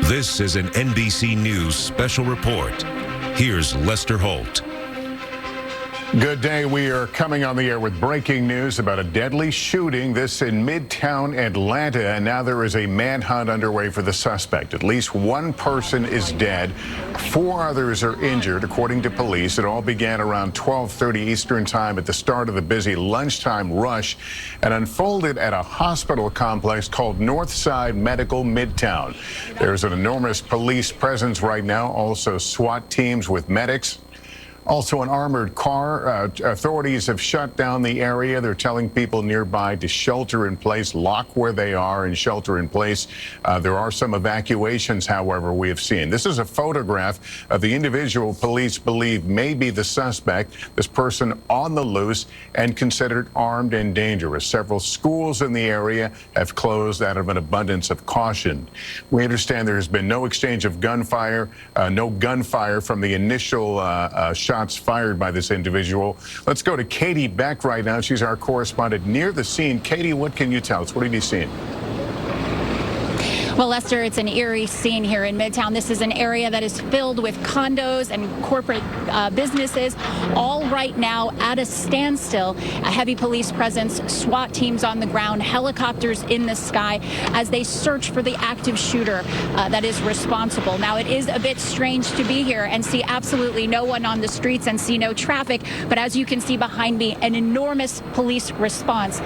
This is an NBC News special report. Here's Lester Holt. Good day. We are coming on the air with breaking news about a deadly shooting. This in Midtown Atlanta, and now there is a manhunt underway for the suspect. At least one person is dead. 4 others are injured, according to police. It all began around 12:30 Eastern time at the start of the busy lunchtime rush and unfolded at a hospital complex called Northside Medical Midtown. There's an enormous police presence right now, also SWAT teams with medics. Also an armored car. Authorities have shut down the area. They're telling people nearby to shelter in place, lock where they are and shelter in place. There are some evacuations, however, we have seen. This is a photograph of the individual police believe may be the suspect. This person on the loose and considered armed and dangerous. Several schools in the area have closed out of an abundance of caution. We understand there has been no exchange of gunfire, no gunfire from the initial shots fired by this individual. Let's go to Katie Beck right now. She's our correspondent near the scene. Katie, what can you tell us? What have you seen? Well, Lester, it's an eerie scene here in Midtown. This is an area that is filled with condos and corporate businesses, all right now at a standstill. A heavy police presence, SWAT teams on the ground, helicopters in the sky as they search for the active shooter that is responsible. Now, it is a bit strange to be here and see absolutely no one on the streets and see no traffic, but as you can see behind me, an enormous police response.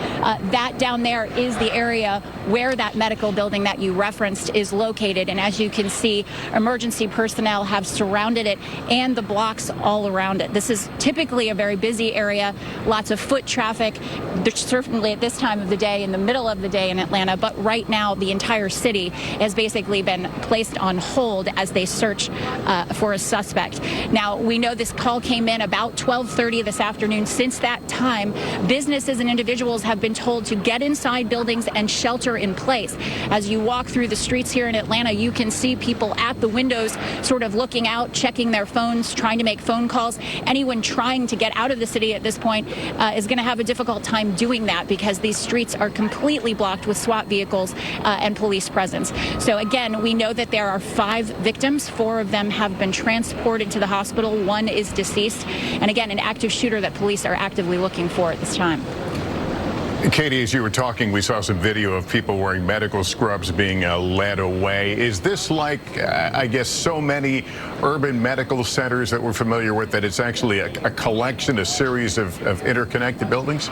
That down there is the area where that medical building that you referenced is located, and as you can see, emergency personnel have surrounded it and the blocks all around it. This is typically a very busy area, lots of foot traffic. There's certainly at this time of the day, in the middle of the day in Atlanta, but right now the entire city has basically been placed on hold as they search for a suspect. Now, we know this call came in about 12:30 this afternoon. Since that time, businesses and individuals have been told to get inside buildings and shelter in place. As you walk through the streets here in Atlanta, you can see people at the windows sort of looking out, checking their phones, trying to make phone calls. Anyone trying to get out of the city at this point is going to have a difficult time doing that because these streets are completely blocked with SWAT vehicles and police presence. So again, we know that there are 5 victims. 4 of them have been transported to the hospital. 1 is deceased. And again, an active shooter that police are actively looking for at this time. Katie, as you were talking, we saw some video of people wearing medical scrubs being led away. Is this like, I guess, so many urban medical centers that we're familiar with that it's actually a collection, a series of interconnected buildings?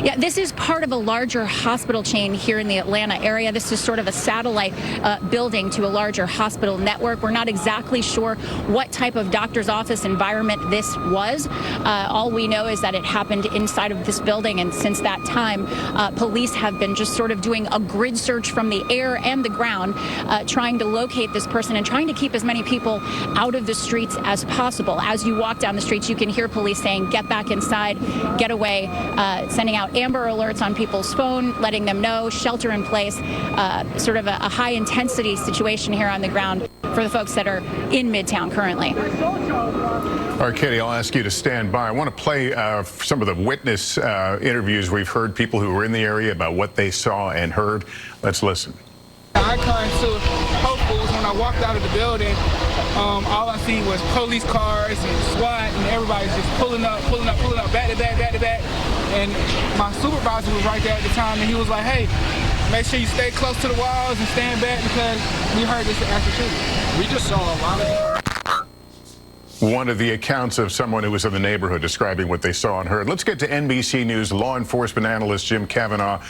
Yeah, this is part of a larger hospital chain here in the Atlanta area. This is sort of a satellite building to a larger hospital network. We're not exactly sure what type of doctor's office environment this was. All we know is that it happened inside of this building, and since that time, police have been just sort of doing a grid search from the air and the ground, trying to locate this person and trying to keep as many people out of the streets as possible. As you walk down the streets, you can hear police saying, "Get back inside, get away," sending out Amber Alerts on people's phone, letting them know, shelter in place, sort of a high intensity situation here on the ground for the folks that are in Midtown currently. All right, Katie, I'll ask you to stand by. I want to play some of the witness interviews we've heard, people who were in the area about what they saw and heard. Let's listen. I climbed to Whole Foods. When I walked out of the building, all I seen was police cars and SWAT, and everybody's just pulling up, back to back. And my supervisor was right there at the time, and he was like, "Hey, make sure you stay close to the walls and stand back because we heard this after shooting." We just saw a lot of One of the accounts of someone who was in the neighborhood describing what they saw and heard. Let's get to NBC News law enforcement analyst Jim Kavanaugh.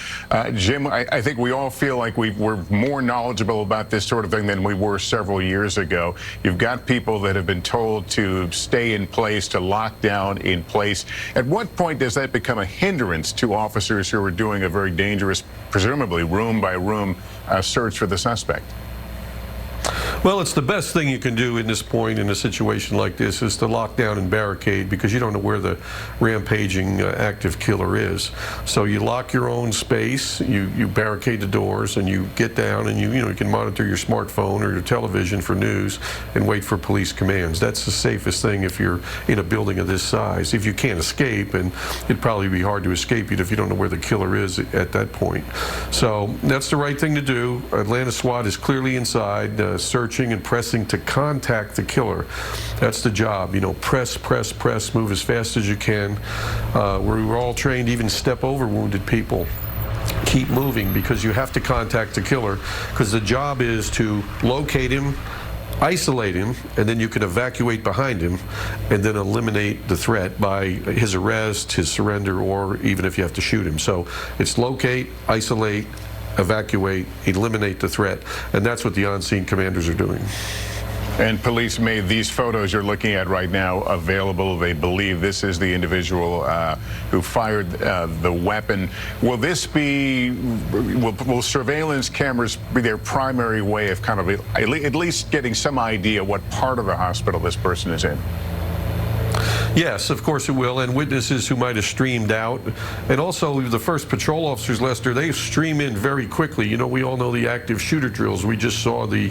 Jim, I think we all feel like we're more knowledgeable about this sort of thing than we were several years ago. You've got people that have been told to stay in place, to lock down in place. At what point does that become a hindrance to officers who are doing a very dangerous, presumably room by room search for the suspect? Well, it's the best thing you can do in this point in a situation like this is to lock down and barricade, because you don't know where the rampaging active killer is. So you lock your own space, you barricade the doors, and you get down and you can monitor your smartphone or your television for news and wait for police commands. That's the safest thing if you're in a building of this size. If you can't escape, and it'd probably be hard to escape it if you don't know where the killer is at that point. So that's the right thing to do. Atlanta SWAT is clearly inside, searching and pressing to contact the killer. That's the job. Press, press, press, move as fast as you can. We're all trained, even step over wounded people. Keep moving, because you have to contact the killer, because the job is to locate him, isolate him, and then you can evacuate behind him and then eliminate the threat by his arrest, his surrender, or even if you have to shoot him. So it's locate, isolate, evacuate, eliminate the threat, and that's what the on-scene commanders are doing. And police made these photos you're looking at right now available. They believe this is the individual who fired the weapon. Will this be, will surveillance cameras be their primary way of kind of at least getting some idea what part of the hospital this person is in? Yes, of course it will, and witnesses who might have streamed out. And also the first patrol officers, Lester, they stream in very quickly. We all know the active shooter drills. We just saw the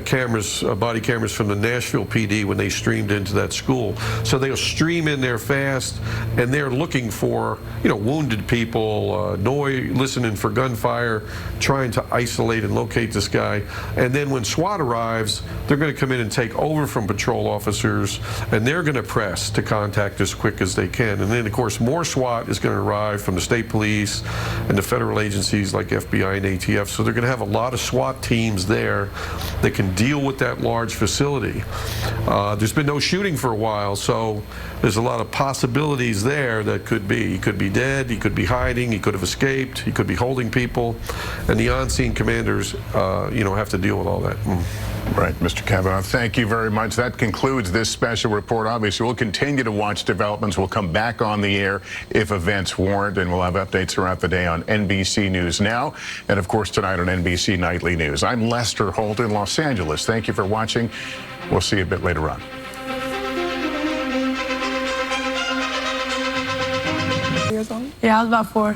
cameras, body cameras from the Nashville PD when they streamed into that school. So they'll stream in there fast, and they're looking for, wounded people, noise, listening for gunfire, trying to isolate and locate this guy. And then when SWAT arrives, they're going to come in and take over from patrol officers, and they're going to press to contact as quick as they can. And then, of course, more SWAT is going to arrive from the state police and the federal agencies like FBI and ATF. So they're going to have a lot of SWAT teams there that can deal with that large facility. There's been no shooting for a while, so there's a lot of possibilities there that could be. He could be dead, he could be hiding, he could have escaped, he could be holding people, and the on-scene commanders, have to deal with all that. Right, Mr. Kavanaugh, thank you very much. That concludes this special report. Obviously, we'll continue to watch developments. We'll come back on the air if events warrant, and we'll have updates throughout the day on NBC News Now, and of course tonight on NBC Nightly News. I'm Lester Holt in Los Angeles. Thank you for watching. We'll see you a bit later on. Yeah, I was about 4.